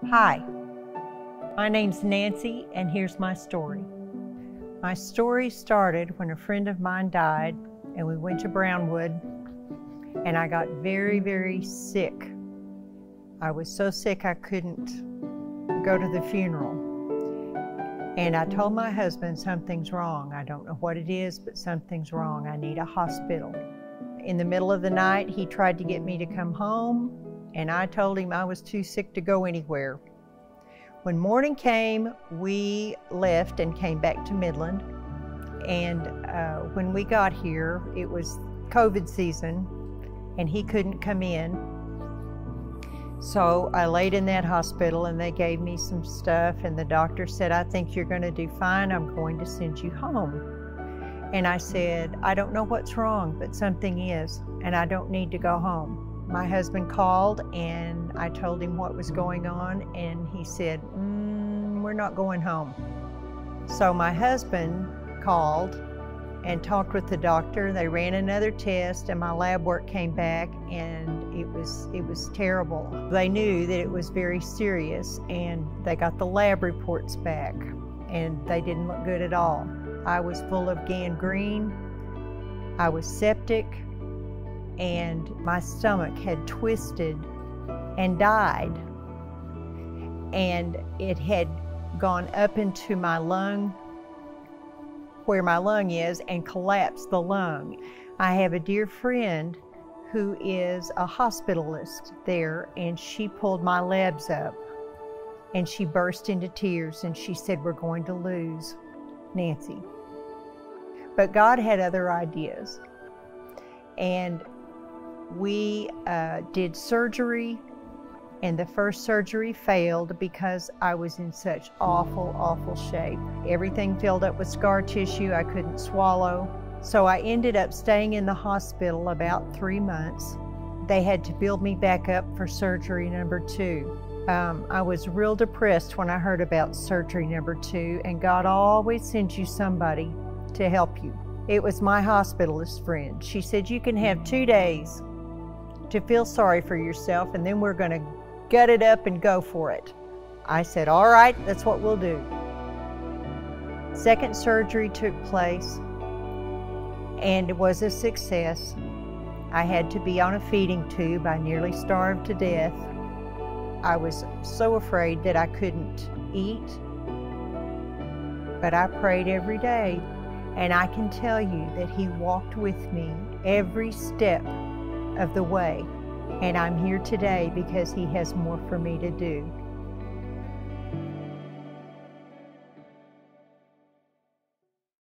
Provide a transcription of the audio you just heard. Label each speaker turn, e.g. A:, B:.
A: Hi, my name's Nancy, and here's my story. My story started when a friend of mine died, and we went to Brownwood, and I got very, very sick. I was so sick I couldn't go to the funeral. And I told my husband, something's wrong. I don't know what it is, but something's wrong. I need a hospital. In the middle of the night, he tried to get me to come home, and I told him I was too sick to go anywhere. When morning came, we left and came back to Midland. And when we got here, it was COVID season, and he couldn't come in. So I laid in that hospital, and they gave me some stuff, and the doctor said, "I think you're going to do fine. I'm going to send you home." And I said, "I don't know what's wrong, but something is, and I don't need to go home." My husband called, and I told him what was going on, and he said, "We're not going home." So my husband called and talked with the doctor. They ran another test, and my lab work came back, and it was terrible. They knew that it was very serious, and they got the lab reports back, and they didn't look good at all. I was full of gangrene, I was septic, and my stomach had twisted and died. And it had gone up into my lung, where my lung is, and collapsed the lung. I have a dear friend who is a hospitalist there, and she pulled my labs up, and she burst into tears, and she said, "We're going to lose Nancy." But God had other ideas. And we did surgery, and the first surgery failed because I was in such awful, awful shape. Everything filled up with scar tissue. I couldn't swallow. So I ended up staying in the hospital about 3 months. They had to build me back up for surgery number 2. I was real depressed when I heard about surgery number 2, and God always sends you somebody to help you. It was my hospitalist friend. She said, "You can have 2 days to feel sorry for yourself, and then we're going to gut it up and go for it." I said, "All right, that's what we'll do." Second surgery took place, and it was a success. I had to be on a feeding tube. I nearly starved to death. I was so afraid that I couldn't eat, but I prayed every day, and I can tell you that He walked with me every step of the way, and I'm here today because He has more for me to do.